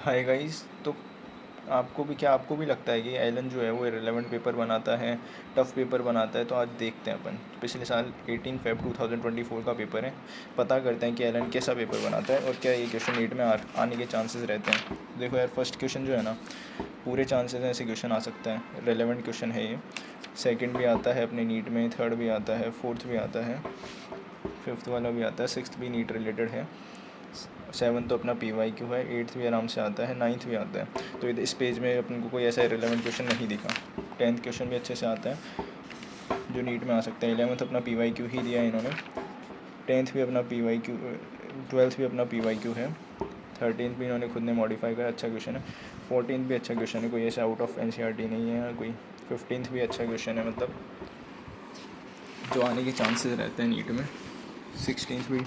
Hi guys. तो आपको भी लगता है कि एलन जो है वो इरेलेवेंट पेपर बनाता है, टफ़ पेपर बनाता है? तो आज देखते हैं अपन पिछले साल 18 फेब 2024 का पेपर है। पता करते हैं कि एलन कैसा पेपर बनाता है और क्या ये क्वेश्चन नीट में आने के चांसेस रहते हैं। देखो यार, फर्स्ट क्वेश्चन जो है ना, पूरे चांसेस हैं ऐसे क्वेश्चन आ सकता है। रेलेवेंट क्वेश्चन है ये। सेकंड भी आता है अपने नीट में, थर्ड भी आता है, फोर्थ भी आता है, फिफ्थ वाला भी आता है, सिक्स्थ भी नीट रिलेटेड है, सेवन तो अपना PYQ है, एट्थ भी आराम से आता है, नाइन्थ भी आता है। तो इस पेज में अपन को कोई ऐसा रिलेवेंट क्वेश्चन नहीं दिखा। टेंथ क्वेश्चन भी अच्छे से आता है जो नीट में आ सकता है। 11th अपना PYQ ही दिया है इन्होंने। टेंथ भी अपना PYQ, ट्वेल्थ भी अपना PYQ है। 13th भी इन्होंने खुद ने मॉडिफाई करा, अच्छा क्वेश्चन है। 14th भी अच्छा क्वेश्चन है, कोई ऐसा आउट ऑफ NCERT नहीं है कोई। 15th भी अच्छा क्वेश्चन है, मतलब जो आने के चांसेस रहते हैं नीट में। 16th भी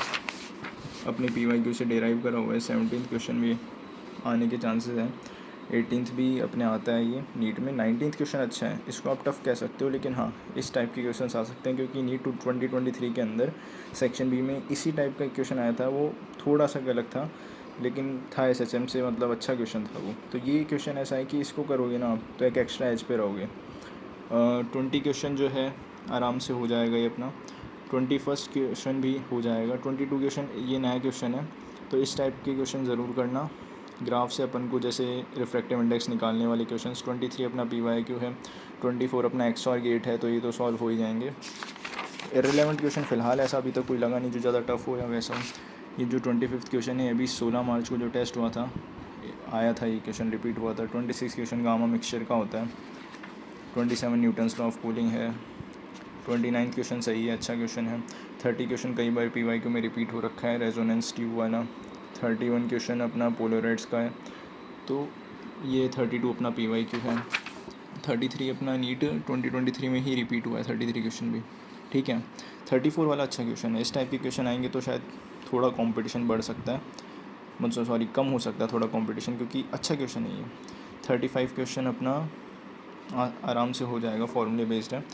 अपने PYQ से डेराइव करा हुआ है। 17th क्वेश्चन भी आने के चांसेस हैं। 18th भी अपने आता है ये नीट में। 19th क्वेश्चन अच्छा है, इसको आप टफ़ कह सकते हो, लेकिन हाँ इस टाइप के क्वेश्चन आ सकते हैं क्योंकि नीट 2023 के अंदर सेक्शन बी में इसी टाइप का क्वेश्चन आया था। वो थोड़ा सा गलत था लेकिन था SHM से, मतलब अच्छा क्वेश्चन था वो। तो ये क्वेश्चन ऐसा है कि इसको करोगे ना आप तो एक एक्स्ट्रा एज पे रहोगे। 20 क्वेश्चन जो है आराम से हो जाएगा ये अपना। 21st क्वेश्चन भी हो जाएगा। 22 क्वेश्चन ये नया क्वेश्चन है, तो इस टाइप के क्वेश्चन ज़रूर करना। ग्राफ से अपन को जैसे रिफ्रैक्टिव इंडेक्स निकालने वाले क्वेश्चन। 23 अपना PYQ है, 24 अपना XOR गेट है, तो ये तो सॉल्व हो ही जाएंगे। इररिलेवेंट क्वेश्चन फ़िलहाल ऐसा अभी तक कोई लगा नहीं जो ज़्यादा टफ हो या वैसा हो। ये जो 25th क्वेश्चन है, अभी 16 मार्च को जो टेस्ट हुआ था आया था, ये क्वेश्चन रिपीट हुआ था। 26 क्वेश्चन गामा मिक्सचर का होता है। 27 न्यूटन्स लॉ ऑफ कूलिंग है। 29 क्वेश्चन सही है, अच्छा क्वेश्चन है। 30 क्वेश्चन कई बार PYQ में रिपीट हो रखा है, रेजोनेंस ट्यूब वाला। 31 क्वेश्चन अपना पोलराइड्स का है, तो ये 32 अपना PYQ है। 33 अपना नीट 2023 में ही रिपीट हुआ है, 33 क्वेश्चन भी ठीक है। 34 वाला अच्छा क्वेश्चन है। इस टाइप के क्वेश्चन आएंगे तो शायद थोड़ा कंपटीशन बढ़ सकता है, मतलब सॉरी कम हो सकता है थोड़ा कंपटीशन, क्योंकि अच्छा क्वेश्चन है ये। 35 क्वेश्चन अपना आराम से हो जाएगा, फॉर्मूले बेस्ड है।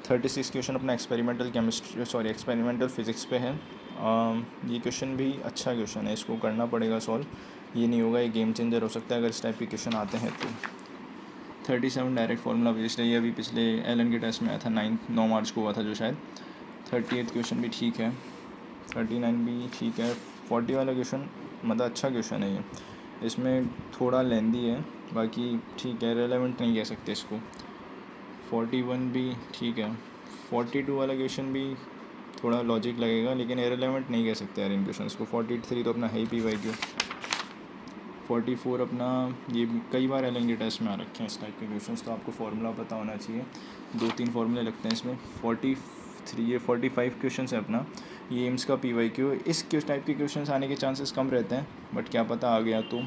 36 क्वेश्चन अपना एक्सपेरिमेंटल फिज़िक्स पे है। ये क्वेश्चन भी अच्छा क्वेश्चन है, इसको करना पड़ेगा सॉल्व। ये नहीं होगा, ये गेम चेंजर हो सकता है अगर इस टाइप के क्वेश्चन आते हैं तो। 37 डायरेक्ट फार्मूला बेस्ड है, ये अभी पिछले एलन के टेस्ट में आया था, 9 मार्च को हुआ था जो शायद। 38 क्वेश्चन भी ठीक है, 39 भी ठीक है। 40 वाला क्वेश्चन मतलब अच्छा क्वेश्चन है ये, इसमें थोड़ा लेंदी है, बाकी ठीक है, रेलेवेंट नहीं कह सकते इसको। 41 भी ठीक है। 42 वाला क्वेश्चन भी थोड़ा लॉजिक लगेगा, लेकिन इररिलेवेंट नहीं कह सकते यार इन क्वेश्चंस को। 43 तो अपना है ही PYQ। 44 अपना ये कई बार एलन के टेस्ट में आ रखे हैं इस टाइप के क्वेश्चंस, तो आपको फार्मूला पता होना चाहिए। 2-3 फार्मूले लगते हैं इसमें। 45 क्वेश्चन है अपना, ये एम्स का PYQ। इस टाइप के क्वेश्चन आने के चांसेस कम रहते हैं, बट क्या पता आ गया तो,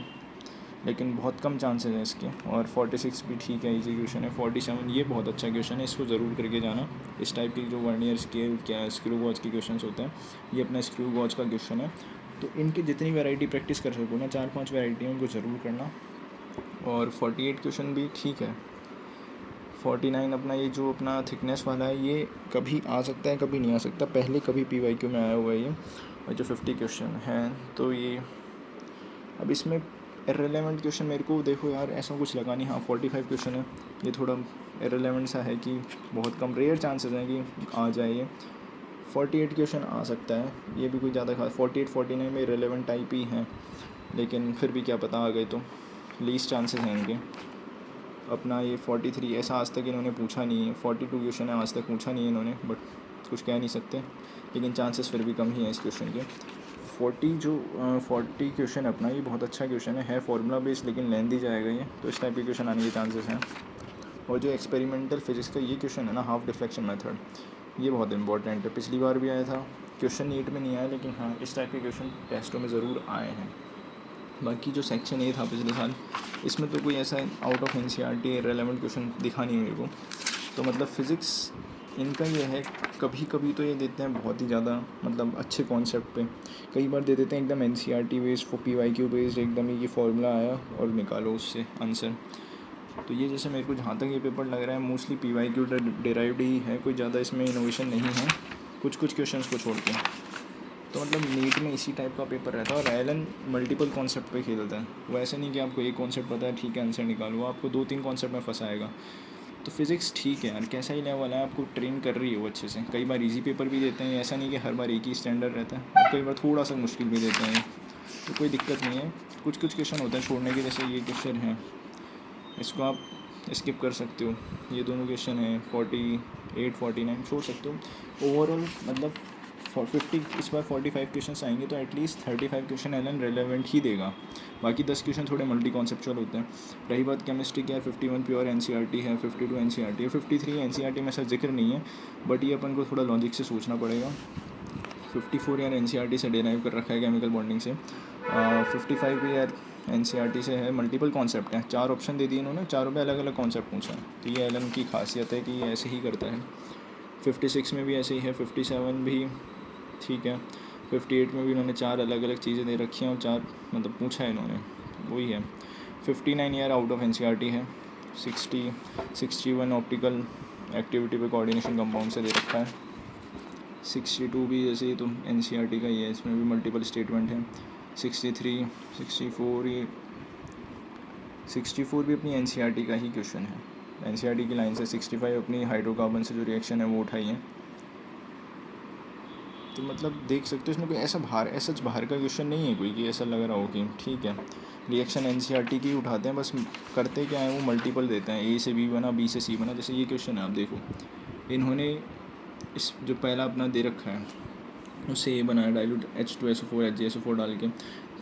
लेकिन बहुत कम चांसेस हैं इसके। और 46 भी ठीक है, इजी क्वेश्चन है। 47 ये बहुत अच्छा क्वेश्चन है, इसको ज़रूर करके जाना। इस टाइप की जो वर्नियर स्केल क्या स्क्रू गॉज के क्वेश्चन होते हैं, ये अपना स्क्रू गॉज का क्वेश्चन है। तो इनकी जितनी वैरायटी प्रैक्टिस कर सको ना, 4-5 वैरायटी उनको ज़रूर करना। और 48 क्वेश्चन भी ठीक है। 49 अपना ये जो अपना थिकनेस वाला है, ये कभी आ सकता है कभी नहीं आ सकता, पहले कभी PYQ में आया हुआ है ये। और जो 50 क्वेश्चन हैं, तो ये अब इसमें इररिलेवेंट क्वेश्चन मेरे को देखो यार ऐसा कुछ लगा नहीं। हाँ 45 क्वेश्चन है, ये थोड़ा इररिलेवेंट सा है कि बहुत कम रेयर चांसेस हैं कि आ जाए ये। 48 क्वेश्चन आ सकता है, ये भी कोई ज़्यादा खास। 48-49 में इररिलेवेंट टाइप ही हैं, लेकिन फिर भी क्या पता आ गए तो, लीस्ट चांसेस हैं इनके। अपना ये 43 ऐसा आज तक इन्होंने पूछा नहीं है। 42 क्वेश्चन है, आज तक पूछा नहीं है इन्होंने, बट कुछ कह नहीं सकते, लेकिन चांसेस फिर भी कम ही हैं इस क्वेश्चन के। 40 क्वेश्चन अपना ये बहुत अच्छा क्वेश्चन है फार्मूला बेस्ड, लेकिन लेंदी जाएगा ये, तो इस टाइप के क्वेश्चन आने के चांसेस हैं। और जो एक्सपेरिमेंटल फिजिक्स का ये क्वेश्चन है ना, हाफ डिफ्लेक्शन मेथड, ये बहुत इंपॉर्टेंट है। पिछली बार भी आया था, क्वेश्चन नीट में नहीं आया, लेकिन हाँ इस टाइप के क्वेश्चन टेस्टों में ज़रूर आए हैं। बाकी जो सेक्शन ए था पिछले साल, इसमें तो कोई ऐसा out of NCERT relevant question दिखा नहीं मेरे को। तो मतलब फ़िज़िक्स इनका ये है, कभी कभी तो ये देते हैं बहुत ही ज़्यादा मतलब अच्छे कॉन्सेप्ट पे, कई बार दे देते हैं एकदम NCERT बेस्ड, PYQ बेस्ड, एकदम ये फार्मूला आया और निकालो उससे आंसर। तो ये जैसे मेरे को जहाँ तक ये पेपर लग रहा है मोस्टली PYQ डिराइव्ड ही है, कोई ज़्यादा इसमें इनोवेशन नहीं है कुछ क्वेश्चंस को छोड़ के। तो मतलब नीट में इसी टाइप का पेपर रहता है और एलन मल्टीपल कॉन्सेप्ट पे खेलता है। वो ऐसा नहीं कि आपको एक कॉन्सेप्ट पता है ठीक है आंसर निकालो, वो आपको 2-3 कॉन्सेप्ट में फंसाएगा। तो फिज़िक्स ठीक है यार, कैसा ही लेवल है, आपको ट्रेन कर रही है वो अच्छे से। कई बार इजी पेपर भी देते हैं, ऐसा नहीं कि हर बार एक ही स्टैंडर्ड रहता है, और कई बार थोड़ा सा मुश्किल भी देते हैं, तो कोई दिक्कत नहीं है। कुछ कुछ क्वेश्चन होता है छोड़ने के, जैसे ये क्वेश्चन है, इसको आप स्किप कर सकते हो। ये दोनों क्वेश्चन हैं 48 49 छोड़ सकते हो। ओवरऑल मतलब 50 इस बार 45 क्वेश्चन आएंगे, तो एटलीस्ट 35 क्वेश्चन एलन रेलेवेंट ही देगा। बाकी 10 क्वेश्चन थोड़े मल्टी कॉन्सेप्चुअल होते हैं। रही बात केमिस्ट्री की, यार 51 प्योर एनसीईआरटी है, 52 एनसीईआरटी है, 53 एनसीईआरटी में ऐसा जिक्र नहीं है, बट ये अपन को थोड़ा लॉजिक से सोचना पड़ेगा। 54 यार एनसीईआरटी से डिराइव कर रखा है केमिकल बॉन्डिंग से। 55 भी यार एनसीईआरटी से है, मल्टीपल कॉन्सेप्ट हैं, 4 ऑप्शन दे दिए इन्होंने, चारों पे अलग अलग कॉन्सेप्ट पूछा है। तो ये एलन की खासियत है कि ये ऐसे ही करता है। 56 में भी ऐसे ही है, 57 भी ठीक है, 58 में भी इन्होंने 4 अलग अलग चीज़ें दे रखी हैं और 4 मतलब पूछा है इन्होंने, वही है। 59 यार आउट ऑफ एनसीईआरटी है। 61 ऑप्टिकल एक्टिविटी पे कोऑर्डिनेशन कंपाउंड से दे रखा है। 62 भी जैसे ही तो एनसीईआरटी का ही है, इसमें भी मल्टीपल स्टेटमेंट है। 63 64 भी अपनी एनसीईआरटी का ही क्वेश्चन है, एनसीईआरटी की लाइन से। 65 अपनी हाइड्रोकार्बन से जो रिएक्शन है वो उठाई है। तो मतलब देख सकते हो इसमें कोई ऐसा बाहर का क्वेश्चन नहीं है कोई कि ऐसा लग रहा हो कि ठीक है रिएक्शन एनसीईआरटी की उठाते हैं, बस करते क्या है वो मल्टीपल देते हैं, ए से बी बना, बी से सी बना। जैसे ये क्वेश्चन है, आप देखो इन्होंने इस जो पहला अपना दे रखा है उससे ए बनाया डाइल्यूट H2SO4 HgSO4 डाल के,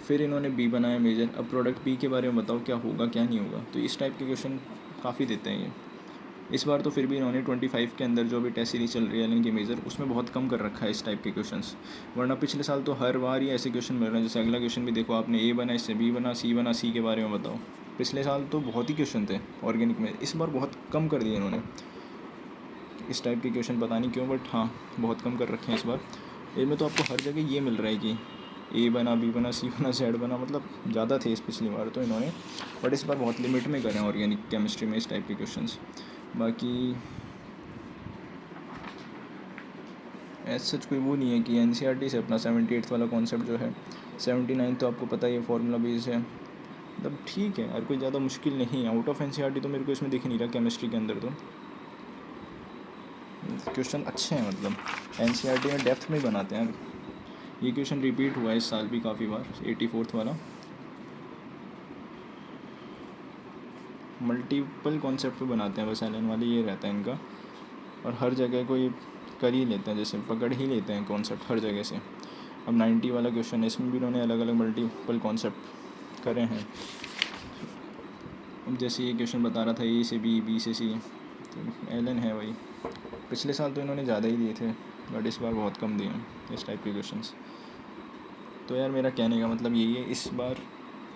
फिर इन्होंने बी बनाया मेजर। अब प्रोडक्ट बी के बारे में बताओ क्या होगा क्या नहीं होगा। तो इस टाइप के क्वेश्चन काफ़ी देते हैं ये। इस बार तो फिर भी इन्होंने 25 के अंदर जो भी टेस्ट सीरीज चल रही है एलन की मेजर, उसमें बहुत कम कर रखा है इस टाइप के क्वेश्चंस। वरना पिछले साल तो हर बार ही ऐसे क्वेश्चन मिल रहे हैं। जैसे अगला क्वेश्चन भी देखो आपने, ए बना, इससे बी बना, सी के बारे में बताओ। पिछले साल तो बहुत ही क्वेश्चन थे ऑर्गेनिक में, इस बार बहुत कम कर दिए इन्होंने इस टाइप के क्वेश्चन, पता नहीं क्यों, बट हाँ बहुत कम कर रखे हैं इस बार। इनमें तो आपको हर जगह ये मिल रहा है कि ए बना, बी बना, सी बना, जेड बना, मतलब ज़्यादा थे इस पिछली बार तो इन्होंने, बट इस बार बहुत लिमिट में करें ऑर्गेनिक केमिस्ट्री में इस टाइप के क्वेश्चंस। बाकी एज सच कोई वो नहीं है कि एनसीईआरटी से अपना 78 वाला कॉन्सेप्ट जो है, 79 तो आपको पता ही है फार्मूला बेस है, मतलब ठीक है यार, कोई ज़्यादा मुश्किल नहीं है। आउट ऑफ एनसीईआरटी तो मेरे को इसमें दिख नहीं रहा केमिस्ट्री के अंदर, तो क्वेश्चन अच्छे हैं, मतलब एनसीईआरटी में डेप्थ में बनाते हैं। ये क्वेश्चन रिपीट हुआ है इस साल भी काफ़ी बार, 84 वाला। मल्टीपल कॉन्सेप्ट पे बनाते हैं बस एलन वाले, ये रहता है इनका, और हर जगह को ये कर ही लेते हैं, जैसे पकड़ ही लेते हैं कॉन्सेप्ट हर जगह से। अब 90 वाला क्वेश्चन है, इसमें भी इन्होंने अलग अलग मल्टीपल कॉन्सेप्ट करे हैं। अब जैसे ये क्वेश्चन बता रहा था ए से बी, बी से सी, तो एलन है वही। पिछले साल तो इन्होंने ज़्यादा ही दिए थे, बट इस बार बहुत कम दिए हैं इस टाइप के क्वेश्चंस। तो यार मेरा कहने का मतलब यही है, इस बार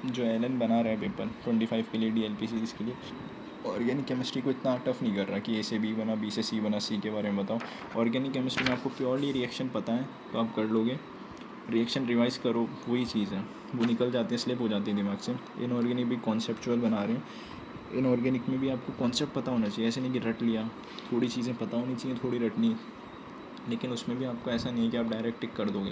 जो एलन बना रहा है पेपर 25 के लिए DLP सीरीज़ के लिए, ऑर्गेनिक केमिस्ट्री को इतना टफ नहीं कर रहा कि ए से बी बना, बी से सी बना, सी के बारे में बताओ। ऑर्गेनिक केमिस्ट्री में आपको प्योरली रिएक्शन पता है तो आप कर लोगे, रिएक्शन रिवाइज करो, वही चीज़ है, वो निकल जाते हैं, स्लिप हो जाती है दिमाग से। इनऑर्गेनिक भी कॉन्सेप्चुअल बना रहे हैं, इनऑर्गेनिक में भी आपको कॉन्सेप्ट पता होना चाहिए, ऐसे नहीं कि रट लिया, थोड़ी चीज़ें पता होनी चाहिए, थोड़ी रटनी। लेकिन उसमें भी आपको ऐसा नहीं है कि आप डायरेक्ट टिक कर दोगे,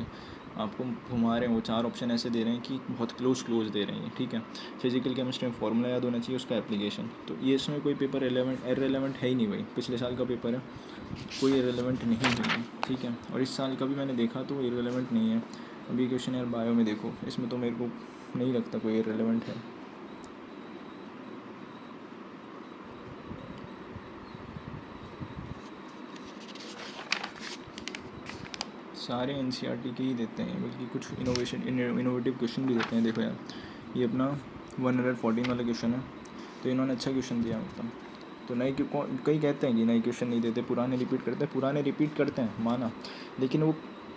आपको घुमा रहे हैं, वो 4 ऑप्शन ऐसे दे रहे हैं कि बहुत क्लोज दे रहे हैं, ठीक है। फिजिकल केमिस्ट्री में फार्मूला याद होना चाहिए, उसका एप्लीकेशन। तो ये इसमें कोई पेपर इरेलेवेंट है ही नहीं भाई, पिछले साल का पेपर है, कोई इरेलेवेंट नहीं है, ठीक है। और इस साल का भी मैंने देखा तो इरेलेवेंट नहीं है। अभी क्वेश्चन यार बायो में देखो, इसमें तो मेरे को नहीं लगता कोई इरेलेवेंट है। सारे एनसीईआरटी के ही देते हैं, बल्कि कुछ इनोवेटिव क्वेश्चन भी देते हैं। देखो यार, ये अपना 114 वाला क्वेश्चन है, तो इन्होंने अच्छा क्वेश्चन दिया, मतलब तो नए कई कहते हैं कि नए क्वेश्चन नहीं देते, पुराने रिपीट करते हैं माना, लेकिन वो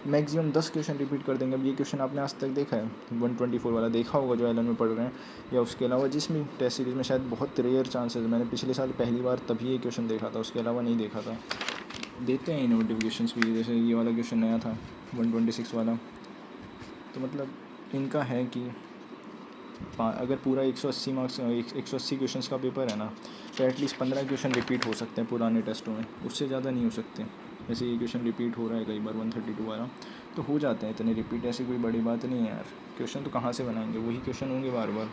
मैक्सिमम 10 क्वेश्चन रिपीट कर देंगे। अब ये क्वेश्चन आपने आज तक देखा है 124 वाला देखा होगा जो एलन में पढ़ रहे हैं, या उसके अलावा जिसमें टेस्ट सीरीज़ में शायद बहुत रेयर चांसेस, मैंने पिछले साल पहली बार तभी ये क्वेश्चन देखा था, उसके अलावा नहीं देखा था। देते हैं इनोवेटिव क्वेश्चंस भी, जैसे ये वाला क्वेश्चन नया था 126 वाला। तो मतलब इनका है कि अगर पूरा 180 मार्क्स 180 क्वेश्चंस का पेपर है ना, तो एटलीस्ट 15 क्वेश्चन रिपीट हो सकते हैं पुराने टेस्टों में, उससे ज़्यादा नहीं हो सकते। जैसे ये क्वेश्चन रिपीट हो रहा है कई बार 132 वाला, तो हो जाते हैं इतने रिपीट, ऐसी कोई बड़ी बात नहीं है यार। क्वेश्चन तो कहाँ से बनाएंगे, वही क्वेश्चन होंगे बार बार।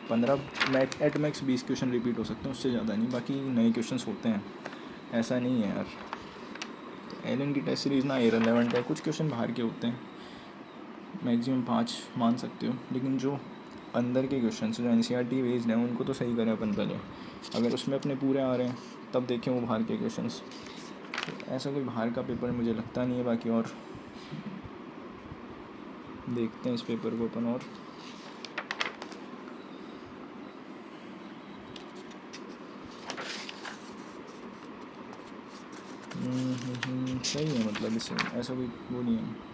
15 एट मैक्स 20 क्वेश्चन रिपीट हो सकते हैं, उससे ज़्यादा नहीं। बाकी नए क्वेश्चन होते हैं, ऐसा नहीं है यार। तो एलन की टेस्ट सीरीज़ ना इररिलेवेंट है, कुछ क्वेश्चन बाहर के होते हैं, मैक्सिमम 5 मान सकते हो, लेकिन जो अंदर के क्वेश्चन जो NCERT बेस्ड हैं उनको तो सही करें अपन पहले। अगर उसमें अपने पूरे आ रहे हैं तब देखें वो बाहर के क्वेश्चन। तो ऐसा कोई बाहर का पेपर मुझे लगता नहीं है। बाकी और देखते हैं इस पेपर को अपन। और सही है, मतलब इससे ऐसा कोई वो नहीं है।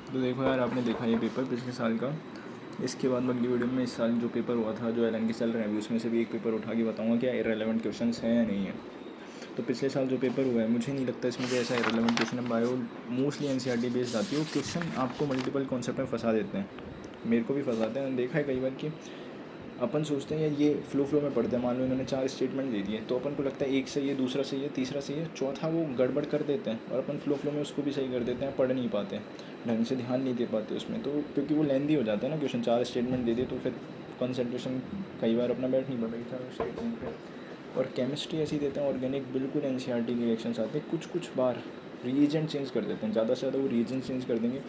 तो देखो यार, आपने देखा ये पेपर पिछले साल का। इसके बाद अगली वीडियो में इस साल जो पेपर हुआ था, जो एलन के चल रहे हैं अभी, उसमें से भी एक पेपर उठा के बताऊंगा क्या इररिलेवेंट क्वेश्चंस हैं या नहीं है। तो पिछले साल जो पेपर हुआ है, मुझे नहीं लगता इसमें कोई ऐसा इररिलेवेंट क्वेश्चन है। बायो मोस्टली NCERT बेस्ड आती है। वो क्वेश्चन आपको मल्टीपल कॉन्सेप्ट में फंसा देते हैं, मेरे को भी फंसाते हैं। देखा है कई बार कि अपन सोचते हैं यार ये फ्लो में पढ़ते हैं, मान लो इन्होंने 4 स्टेटमेंट दे दिए, तो अपन को लगता है एक सही है, दूसरा सही है, तीसरा सही है, चौथा वो गड़बड़ कर देते हैं, और अपन फ्लो में उसको भी सही कर देते हैं, पढ़ नहीं पाते, ढंग से ध्यान नहीं दे पाते उसमें। तो क्योंकि वो लेंदी हो जाता है ना क्वेश्चन, 4 स्टेटमेंट दे दिए तो फिर कंसंट्रेशन कई बार अपना बैठ नहीं पाता कि 4 स्टेटमेंट पे। और केमिस्ट्री ऐसी देते हैं, ऑर्गेनिक बिल्कुल NCERT के रिएक्शंस आते हैं। कुछ बार रीएजेंट चेंज कर देते हैं, ज़्यादा से ज़्यादा वो रीएजेंट चेंज कर देंगे।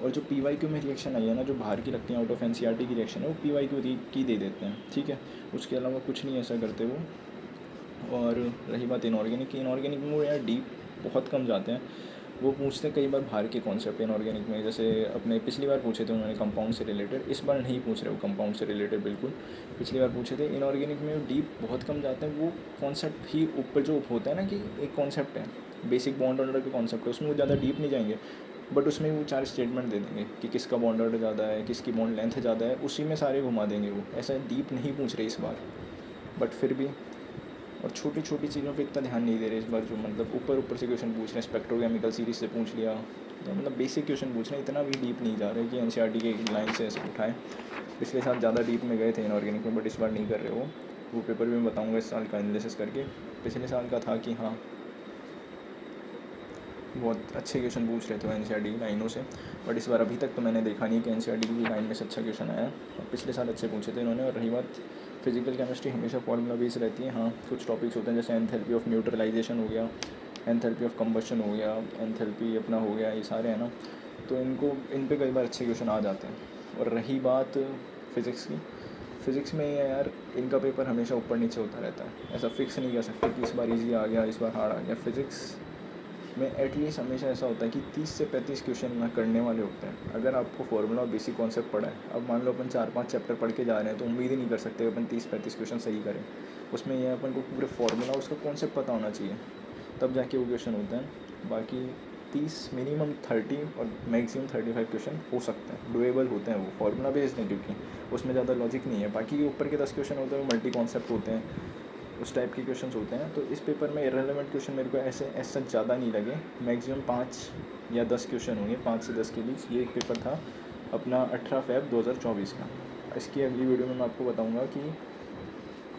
और जो PYQ में रिएक्शन आई है ना, जो बाहर की लगती है आउट ऑफ NCERT की रिएक्शन है, वो PYQ की दे देते हैं, ठीक है। उसके अलावा कुछ नहीं ऐसा करते वो। और रही बात इनऑर्गेनिक में वो यार डीप बहुत कम जाते हैं। वो पूछते हैं कई बार बाहर के कॉन्सेप्ट इनऑर्गेनिक में, जैसे अपने पिछली बार पूछे थे उन्होंने कंपाउंड से रिलेटेड, इस बार नहीं पूछ रहे वो कंपाउंड से रिलेटेड बिल्कुल। पिछली बार पूछे थे इनऑर्गेनिक में, वो डीप बहुत कम जाते हैं। वो कॉन्सेप्ट ही ऊपर जो होता है ना, कि एक कॉन्सेप्ट है बेसिक बॉन्ड ऑर्डर का कॉन्सेप्ट है, उसमें वो ज़्यादा डीप नहीं जाएंगे, बट उसमें वो 4 स्टेटमेंट दे देंगे कि किसका बॉन्ड ऑर्डर ज़्यादा है, किसकी बॉन्ड लेंथ ज़्यादा है, उसी में सारे घुमा देंगे वो। ऐसा डीप नहीं पूछ रहे इस बार, बट फिर भी। और छोटी छोटी चीज़ों पे इतना ध्यान नहीं दे रहे इस बार, जो मतलब ऊपर से क्वेश्चन पूछ रहे हैं, स्पेक्ट्रोकेमिकल सीरीज से पूछ लिया, तो मतलब बेसिक क्वेश्चन पूछ रहे हैं, इतना भी डीप नहीं जा रहे कि NCERT के लाइन से ऐसे उठाएं। पिछले साल ज़्यादा डीप में गए थे इनऑर्गेनिक में, बट इस बार नहीं कर रहे वो पेपर भी मैं बताऊँगा इस साल का एनालिसिस करके। पिछले साल का था कि हाँ बहुत अच्छे क्वेश्चन पूछ रहे थे NCERT की लाइनों से, बट इस बार अभी तक तो मैंने देखा नहीं कि NCERT की लाइन में से अच्छा क्वेश्चन आया। और पिछले साल अच्छे पूछे थे इन्होंने। और रही बात फिजिकल केमिस्ट्री, हमेशा फॉर्मूला बेस रहती है। हाँ कुछ टॉपिक्स होते हैं जैसे एंथैल्पी ऑफ न्यूट्रलाइजेशन हो गया, एंथैल्पी ऑफ कंबशन हो गया, एंथैल्पी अपना हो गया, ये सारे हैं ना, तो इन पे कई बार अच्छे क्वेश्चन आ जाते हैं। और रही बात फ़िज़िक्स की, फ़िज़िक्स में ये यार इनका पेपर हमेशा ऊपर नीचे होता रहता है, ऐसा फिक्स नहीं कर सकते कि इस बार ईजी आ गया, इस बार हार्ड आ गया। फ़िज़िक्स में एटलीस्ट हमेशा ऐसा होता है कि 30 से 35 क्वेश्चन ना करने वाले होते हैं। अगर आपको फॉर्मूला और बेसिक कॉन्सेप्ट पढ़ा है, अब मान लो अपन 4-5 चैप्टर पढ़ के जा रहे हैं, तो उम्मीद ही नहीं कर सकते अपन 30-35 क्वेश्चन सही करें। उसमें यह अपन को पूरे फॉर्मूला उसका कॉन्सेप्ट पता होना चाहिए, तब जाके वो क्वेश्चन होते हैं। बाकी 30 मिनिमम 30 और मैक्सिमम 35 क्वेश्चन हो सकते हैं, डुएबल होते हैं। वो फॉर्मूला बेस्ड नहीं, क्योंकि उसमें ज़्यादा लॉजिक नहीं है। बाकी ऊपर के 10 क्वेश्चन होते हैं वो मल्टी कॉन्सेप्ट होते हैं, उस टाइप के क्वेश्चन होते हैं। तो इस पेपर में इररिलेवेंट क्वेश्चन मेरे को ऐसा ज़्यादा नहीं लगे, मैक्सिमम 5 या 10 क्वेश्चन होंगे, 5 से 10 के बीच। ये एक पेपर था अपना 18 फ़रवरी 2024 का। इसकी अगली वीडियो में मैं आपको बताऊंगा कि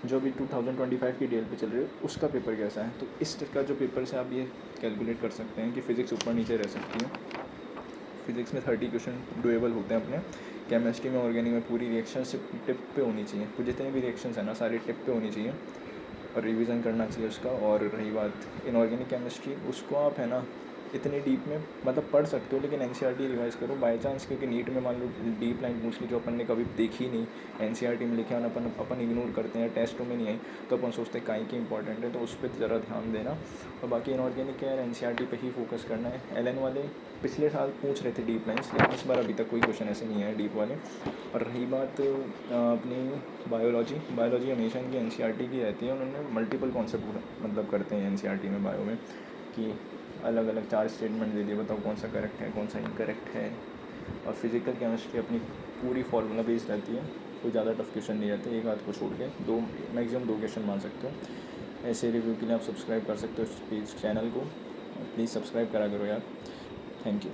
जो भी 2025 की DL पे चल रही है उसका पेपर कैसा है। तो इस का जो पेपर से आप ये कैलकुलेट कर सकते हैं कि फ़िज़िक्स ऊपर नीचे रह सकती है। फ़िज़िक्स में 30 क्वेश्चन डुएबल होते हैं अपने। केमिस्ट्री में ऑर्गेनिक में पूरी रिएक्शन से टिप पे होनी चाहिए, कुछ जितने भी रिएक्शंस हैं ना सारे टिप पे होनी चाहिए, और रिवीजन करना चाहिए उसका। और रही बात इनऑर्गेनिक केमिस्ट्री, उसको आप है ना इतनी डीप में मतलब पढ़ सकते हो, लेकिन NCERT रिवाइज करो बाय चांस, क्योंकि नीट में मान लो डीप लाइन पूछ ली जो अपन ने कभी देखी नहीं, NCERT में लिखे आना अपन इग्नोर करते हैं, टेस्टों में नहीं आई, तो अपन सोचते हैं काई की इंपॉर्टेंट है, तो उस पर ज़रा ध्यान देना। और बाकी इनऑर्गेनिक यार NCERT पे ही फोकस करना है। एलन वाले पिछले साल पूछ रहे थे डीप लाइन्स, लेकिन इस बार अभी तक कोई क्वेश्चन ऐसे नहीं आए डीप वाले। और रही बात अपनी बायोलॉजी हमेशा इनकी NCERT की रहती है। उन्होंने मल्टीपल कॉन्सेप्ट मतलब करते हैं NCERT में बायो में, कि अलग अलग 4 स्टेटमेंट दे दिए, बताओ कौन सा करेक्ट है कौन सा इनकरेक्ट है। और फिज़िकल केमिस्ट्री अपनी पूरी फार्मूला बेस्ड रहती है, कोई ज़्यादा टफ क्वेश्चन नहीं रहते, एक आध को छोड़ के 2 मैक्सिमम 2 क्वेश्चन मान सकते हो। ऐसे रिव्यू के लिए आप सब्सक्राइब कर सकते हो इस पेज चैनल को, प्लीज़ सब्सक्राइब करा करो यार। Thank you.